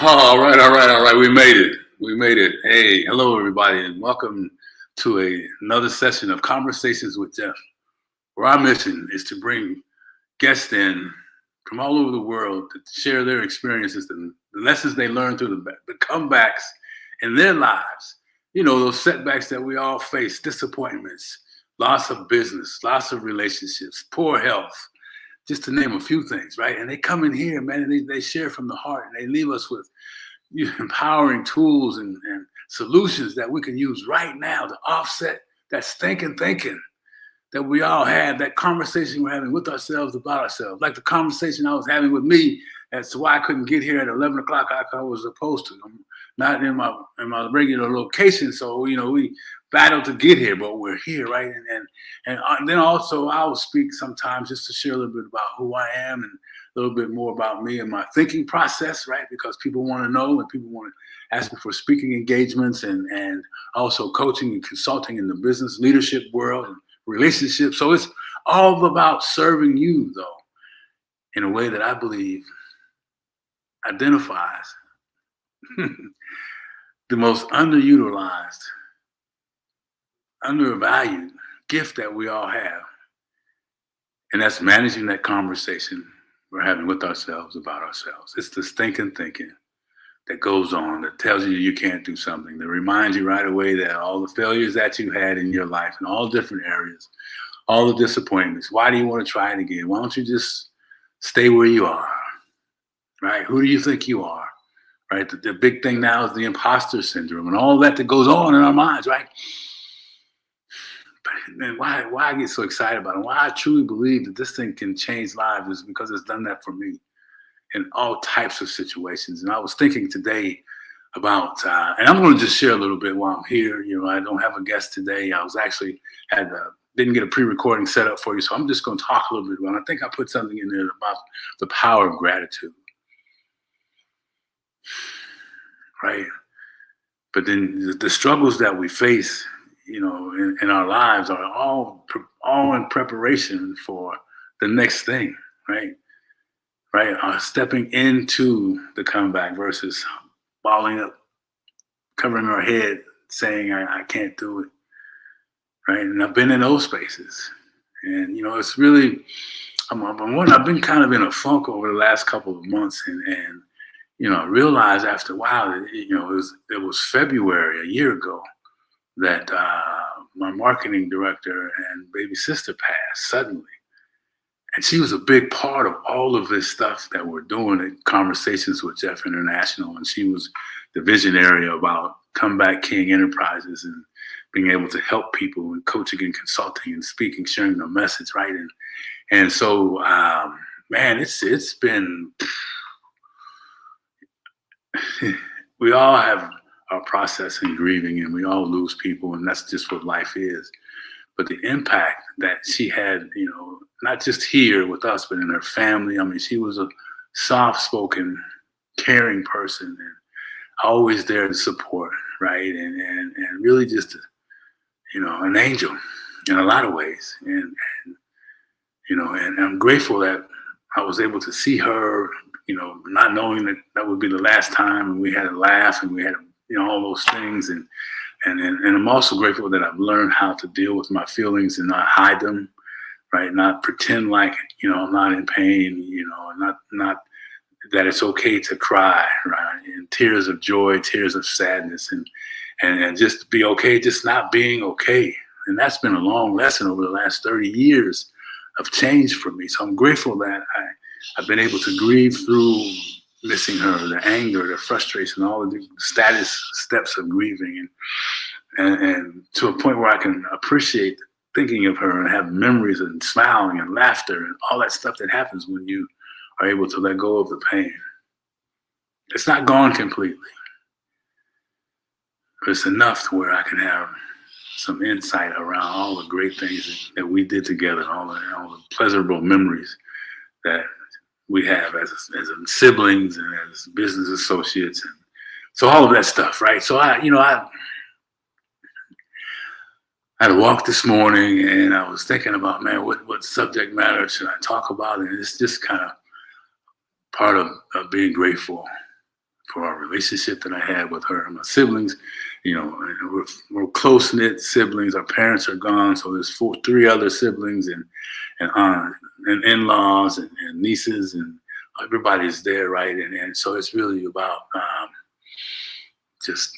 All right. We made it. Hey, hello, everybody, and welcome to another session of Conversations with Geoff, where our mission is to bring guests in from all over the world to share their experiences, the lessons they learned through the comebacks in their lives. You know, those setbacks that we all face, disappointments, loss of business, loss of relationships, poor health, just to name a few things, right? And they come in here, man, and they share from the heart, and they leave us with empowering tools and solutions that we can use right now to offset that stinking thinking that we all had, that conversation we're having with ourselves about ourselves, like the conversation I was having with me as to why I couldn't get here at 11 o'clock like I was supposed to. I'm not in my regular location, so we battled to get here, but we're here, right? And then also I will speak sometimes just to share a little bit about who I am and a little bit more about me and my thinking process, right? Because people want to know and people want to ask me for speaking engagements and also coaching and consulting in the business leadership world and relationships. So it's all about serving you, though, in a way that I believe identifies the most underutilized, undervalued gift that we all have. And that's managing that conversation we're having with ourselves about ourselves. It's the stinking thinking that goes on, that tells you you can't do something, that reminds you right away that all the failures that you had in your life in all different areas, all the disappointments, why do you want to try it again? Why don't you just stay where you are, right? Who do you think you are, right? The big thing now is the imposter syndrome and all that goes on in our minds, right? And why I get so excited about it, why I truly believe that this thing can change lives is because it's done that for me in all types of situations. And I was thinking today about, and I'm going to just share a little bit while I'm here. I don't have a guest today. I was actually didn't get a pre-recording set up for you, so I'm just going to talk a little bit about it. I think I put something in there about the power of gratitude, right? But then the struggles that we face, in our lives are all in preparation for the next thing, right? Right, stepping into the comeback versus balling up, covering our head, saying I can't do it, right? And I've been in those spaces, and it's really I've been kind of in a funk over the last couple of months, and I realized after a while that it was February a year ago that my marketing director and baby sister passed suddenly. And she was a big part of all of this stuff that we're doing at Conversations with Geoff International. And she was the visionary about Comeback King Enterprises and being able to help people and coaching and consulting and speaking, sharing the message, right? And so, man, it's been, we all have our process in grieving and we all lose people, and that's just what life is. But the impact that she had, not just here with us, but in her family. I mean, she was a soft-spoken, caring person and always there to support, right? And really just, an angel in a lot of ways. And I'm grateful that I was able to see her, not knowing that would be the last time, and we had a laugh and we had, all those things. And I'm also grateful that I've learned how to deal with my feelings and not hide them, right? Not pretend like, I'm not in pain, not that it's okay to cry, right? And tears of joy, tears of sadness, and just be okay, just not being okay. And that's been a long lesson over the last 30 years of change for me. So I'm grateful that I've been able to grieve through missing her, the anger, the frustration, all of the steps of grieving, and to a point where I can appreciate thinking of her and have memories and smiling and laughter and all that stuff that happens when you are able to let go of the pain. It's not gone completely, but it's enough to where I can have some insight around all the great things that we did together, all the pleasurable memories that we have as siblings and as business associates, and so all of that stuff, right? So I had a walk this morning, and I was thinking about, man, what subject matter should I talk about? And it's just kind of part of being grateful for our relationship that I had with her and my siblings. We're close knit siblings. Our parents are gone, so there's three other siblings and aunt and in-laws and nieces, and everybody's there, right? And so it's really about just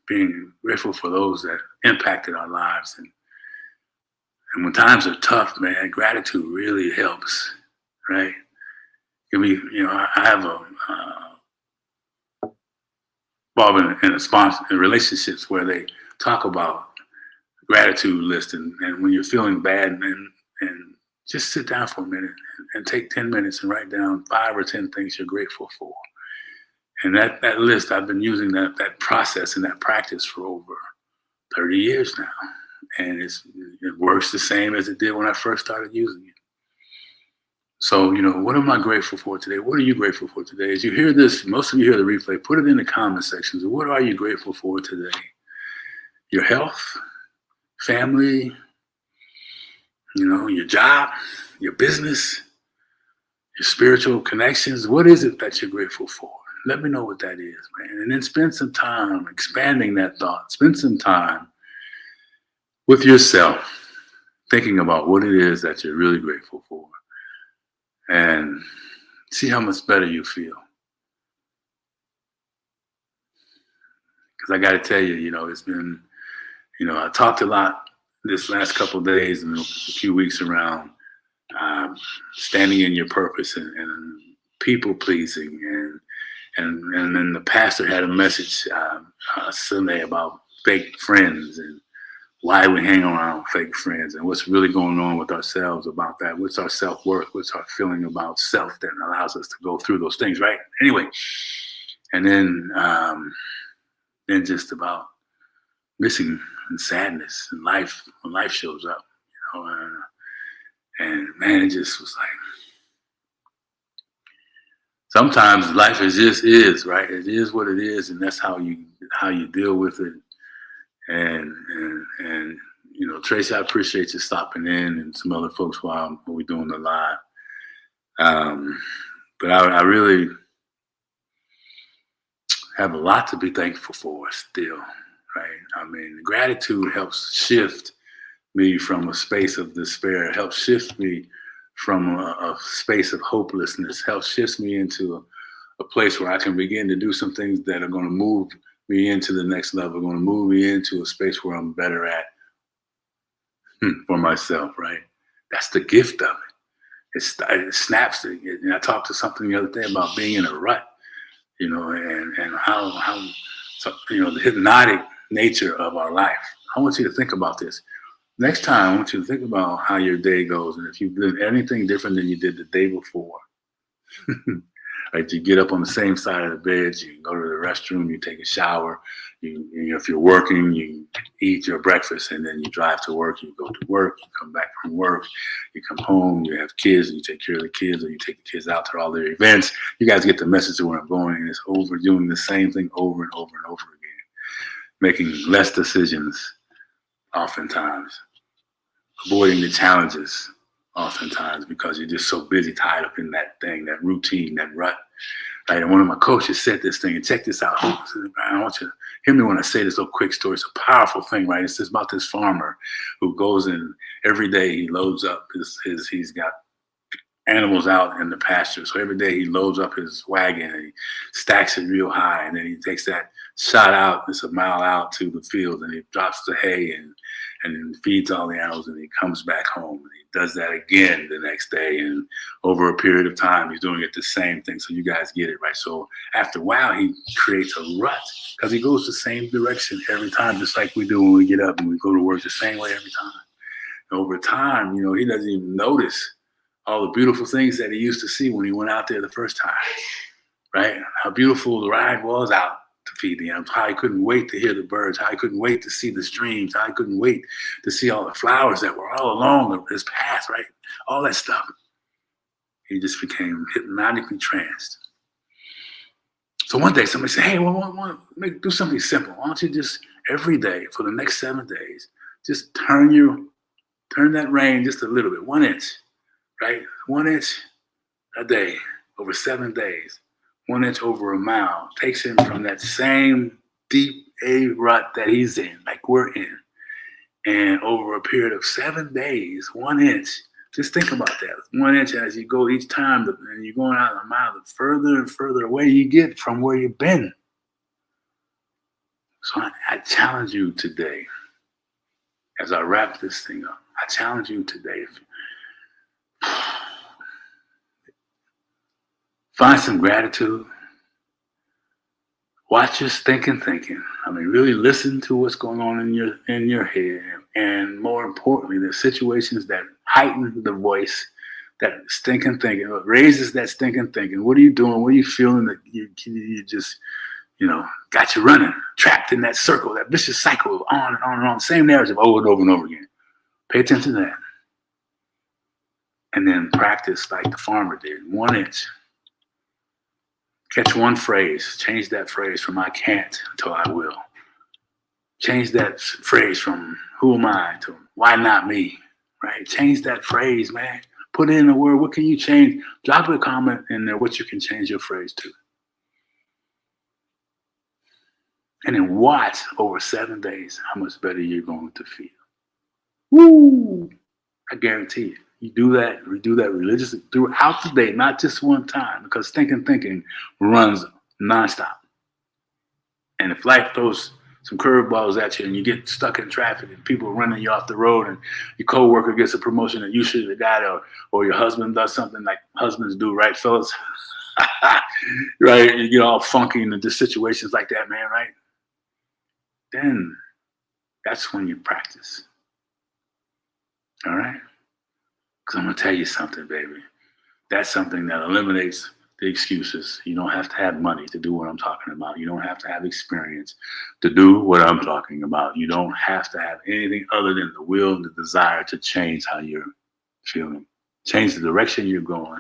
being grateful for those that impacted our lives. And when times are tough, man, gratitude really helps, right? I have a involved in relationships where they talk about gratitude list, and when you're feeling bad, and just sit down for a minute and take 10 minutes and write down 5 or 10 things you're grateful for. And that list, I've been using that process and that practice for over 30 years now. And it works the same as it did when I first started using it. So, what am I grateful for today? What are you grateful for today? As you hear this, most of you hear the replay, put it in the comment sections. What are you grateful for today? Your health, family, your job, your business, your spiritual connections. What is it that you're grateful for? Let me know what that is, man. And then spend some time expanding that thought. Spend some time with yourself, thinking about what it is that you're really grateful for. And see how much better you feel. Because I got to tell you, it's been, I talked a lot this last couple of days and a few weeks around standing in your purpose and people pleasing. And then the pastor had a message Sunday about fake friends and why we hang around fake friends and what's really going on with ourselves about that. What's our self-worth? What's our feeling about self that allows us to go through those things, right? Anyway, and then just about missing and sadness and life when life shows up, and man, it just was like, sometimes life is, right? It is what it is, and that's how you deal with it. And Tracy, I appreciate you stopping in, and some other folks while we're doing the live. But I really have a lot to be thankful for still, right? I mean, gratitude helps shift me from a space of despair. It helps shift me from a space of hopelessness. Helps shift me into a place where I can begin to do some things that are going to move me into the next level, going to move me into a space where I'm better at for myself, right? That's the gift of it. It snaps it. And I talked to something the other day about being in a rut, and how the hypnotic nature of our life. I want you to think about this. Next time, I want you to think about how your day goes, and if you've done anything different than you did the day before. Right, you get up on the same side of the bed, you go to the restroom, you take a shower, if you're working, you eat your breakfast, and then you drive to work, you go to work, you come back from work, you come home, you have kids, and you take care of the kids, or you take the kids out to all their events. You guys get the message of where I'm going, and it's doing the same thing over and over and over again, making less decisions oftentimes, avoiding the challenges oftentimes because you're just so busy, tied up in that thing, that routine, that rut. Right? And one of my coaches said this thing, and check this out. I want you to hear me when I say this little quick story. It's a powerful thing, right? It's just about this farmer who goes in every day. He loads up he's got animals out in the pasture. So every day he loads up his wagon and he stacks it real high. And then he takes that shot out, it's a mile out to the field, and he drops the hay and feeds all the animals, and he comes back home. And he does that again the next day. And over a period of time, he's doing it the same thing. So you guys get it, right? So after a while, he creates a rut because he goes the same direction every time, just like we do when we get up and we go to work the same way every time. And over time, he doesn't even notice all the beautiful things that he used to see when he went out there the first time, right? How beautiful the ride was out to feed the animals, how he couldn't wait to hear the birds, how he couldn't wait to see the streams, how he couldn't wait to see all the flowers that were all along his path, right? All that stuff. He just became hypnotically tranced. So one day somebody said, hey, do something simple. Why don't you just every day for the next 7 days, just turn that rein just a little bit, 1 inch, right? 1 inch a day over 7 days. 1 inch over a mile, takes him from that same deep A rut that he's in, like we're in. And over a period of 7 days, 1 inch, just think about that. 1 inch as you go each time, and you're going out a mile, the further and further away you get from where you've been. So I challenge you today, as I wrap this thing up, I challenge you today, find some gratitude. Watch your thinking. I mean, really listen to what's going on in your head. And more importantly, the situations that heighten the voice, that stinking thinking, what raises that stinking thinking. What are you doing? What are you feeling that you just, got you running, trapped in that circle, that vicious cycle of on and on and on, same narrative over and over and over again. Pay attention to that. And then practice like the farmer did, 1 inch. Catch one phrase, change that phrase from I can't to I will. Change that phrase from who am I to why not me, right? Change that phrase, man. Put in a word, what can you change? Drop a comment in there what you can change your phrase to. And then watch over 7 days how much better you're going to feel. Woo! I guarantee you. We do that religiously throughout the day, not just one time, because thinking runs nonstop. And if life throws some curveballs at you and you get stuck in traffic and people are running you off the road and your coworker gets a promotion that you should have got, or your husband does something like husbands do, right, fellas? Right? You get all funky into just situations like that, man, right? Then that's when you practice. All right? Because I'm going to tell you something, baby. That's something that eliminates the excuses. You don't have to have money to do what I'm talking about. You don't have to have experience to do what I'm talking about. You don't have to have anything other than the will and the desire to change how you're feeling. Change the direction you're going,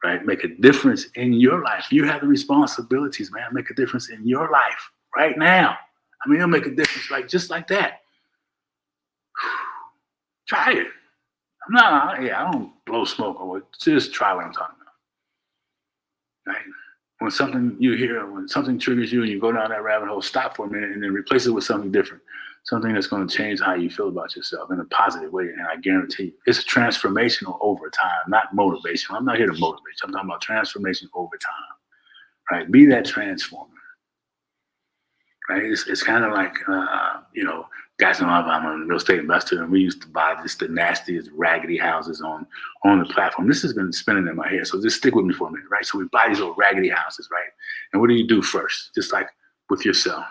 right? Make a difference in your life. You have the responsibilities, man. Make a difference in your life right now. I mean, it'll make a difference just like that. Try it. I don't blow smoke or just try what I'm talking about. Right? When something you hear, when something triggers you and you go down that rabbit hole, stop for a minute and then replace it with something different. Something that's going to change how you feel about yourself in a positive way. And I guarantee you, it's transformational over time, not motivation. I'm not here to motivate you. I'm talking about transformation over time. Right? Be that transformer. Right? It's kind of like, guys know I'm a real estate investor, and we used to buy just the nastiest, raggedy houses on the platform. This has been spinning in my head, so just stick with me for a minute, right? So we buy these old raggedy houses, right? And what do you do first? Just like with yourself.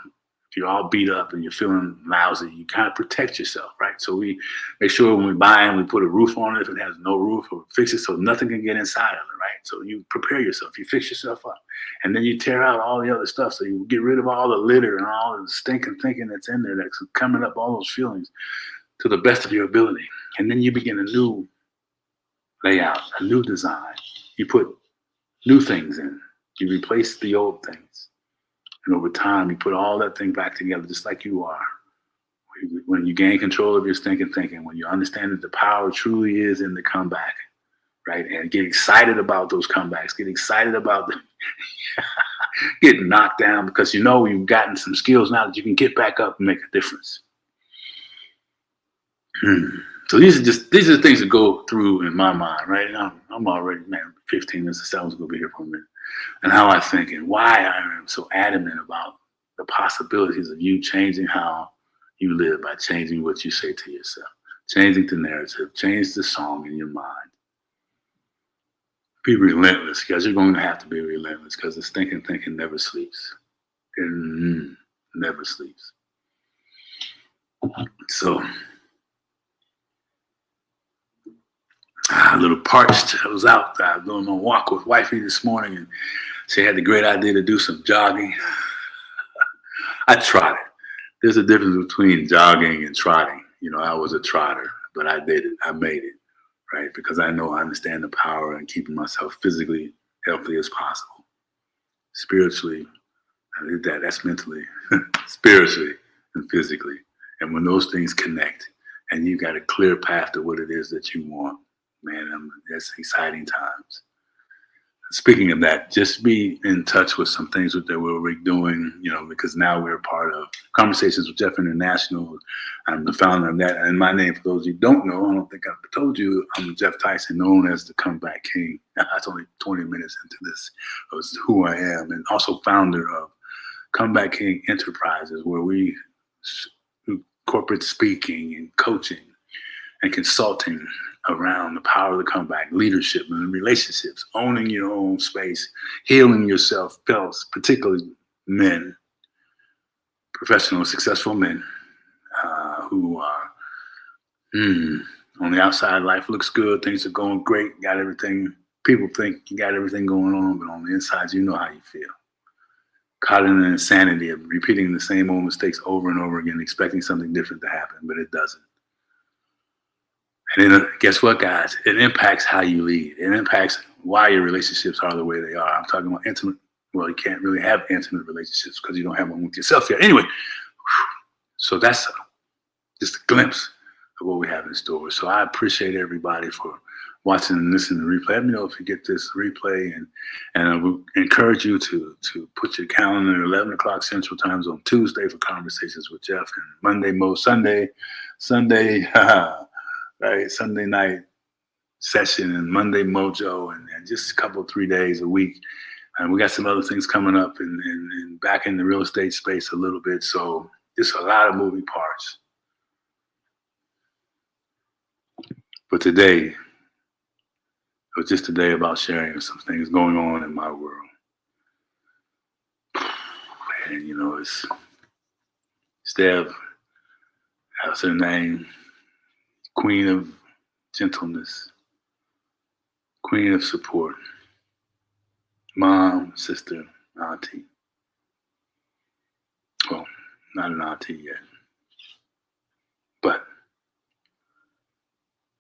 If you're all beat up and you're feeling lousy, you kind of protect yourself, right? So we make sure when we buy them, we put a roof on it if it has no roof, or fix it so nothing can get inside of it, right? So you prepare yourself, you fix yourself up, and then you tear out all the other stuff. So you get rid of all the litter and all the stinking thinking that's in there that's coming up, all those feelings to the best of your ability. And then you begin a new layout, a new design. You put new things in. You replace the old things. And over time, you put all that thing back together just like you are. When you gain control of your thinking, when you understand that the power truly is in the comeback, right? And get excited about those comebacks. Get excited about getting knocked down because you've gotten some skills now that you can get back up and make a difference. So these are things that go through in my mind, right? And I'm already, 15 minutes. I was going to be here for a minute. And how I think and why I am so adamant about the possibilities of you changing how you live by changing what you say to yourself, changing the narrative, change the song in your mind. Be relentless, because you're going to have to be relentless, because this thinking never sleeps. It never sleeps. So, a little parched. I was out doing my walk with wifey this morning, and she had the great idea to do some jogging. I trotted. There's a difference between jogging and trotting. I was a trotter, but I did it. I made it, right? Because I understand the power in keeping myself physically healthy as possible. Spiritually, I did that. That's mentally, spiritually, and physically. And when those things connect, and you got a clear path to what it is that you want, man, that's exciting times. Speaking of that, just be in touch with some things that we're doing, because now we're part of Conversations with Geoff International. I'm the founder of that. And my name, for those of you who don't know, I don't think I've told you, I'm Geoff Tyson, known as the Comeback King. That's only 20 minutes into this. That's who I am. And also founder of Comeback King Enterprises, where we do corporate speaking and coaching and consulting around the power of the comeback, leadership and relationships, owning your own space, healing yourself, particularly men, professional, successful men who are, on the outside, life looks good, things are going great, got everything. People think you got everything going on, but on the inside, you know how you feel. Caught in the insanity of repeating the same old mistakes over and over again, expecting something different to happen, but it doesn't. And then guess what, guys? It impacts how you lead. It impacts why your relationships are the way they are. I'm talking about intimate. Well, you can't really have intimate relationships because you don't have one with yourself yet. Anyway, so that's just a glimpse of what we have in store. So I appreciate everybody for watching and listening to the replay. Let me know if you get this replay, and I will encourage you to put your calendar at 11 o'clock Central Time on Tuesday for Conversations with Geoff, and Sunday, right, Sunday night session, and Monday Mojo, and just a couple, 3 days a week. And we got some other things coming up and back in the real estate space a little bit. So just a lot of moving parts. But today, it was just a day about sharing some things going on in my world. And it's Steph, that's her name, Queen of Gentleness, Queen of Support, mom, sister, auntie. Well, not an auntie yet. But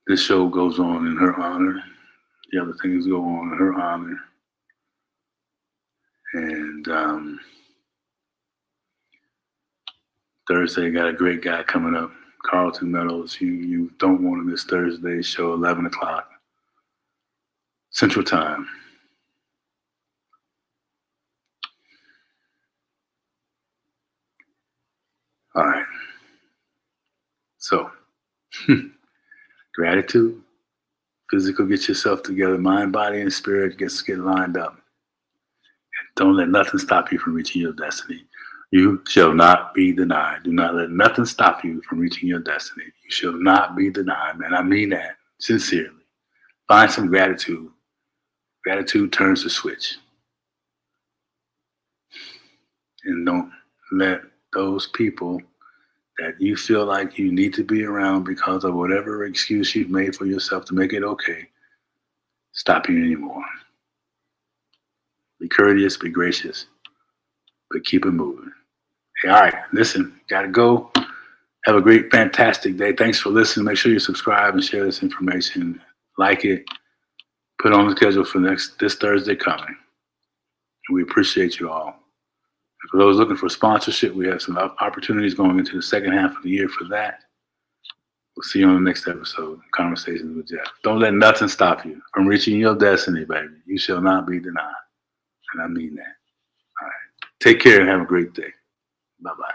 this show goes on in her honor. The other things go on in her honor. And Thursday, got a great guy coming up, Carlton Meadows. You don't want to miss Thursday's show, 11 o'clock Central Time. All right. So, gratitude, physical, get yourself together, mind, body, and spirit get lined up. And don't let nothing stop you from reaching your destiny. You shall not be denied. Do not let nothing stop you from reaching your destiny. You shall not be denied, man. I mean that sincerely. Find some gratitude. Gratitude turns the switch. And don't let those people that you feel like you need to be around because of whatever excuse you've made for yourself to make it okay stop you anymore. Be courteous, be gracious, but keep it moving. Hey, all right, listen, gotta go. Have a great, fantastic day. Thanks for listening. Make sure you subscribe and share this information. Like it. Put on the schedule for this Thursday coming. We appreciate you all. And for those looking for sponsorship, we have some opportunities going into the second half of the year for that. We'll see you on the next episode of Conversations with Geoff. Don't let nothing stop you from reaching your destiny, baby. You shall not be denied. And I mean that. All right. Take care and have a great day. Bye-bye.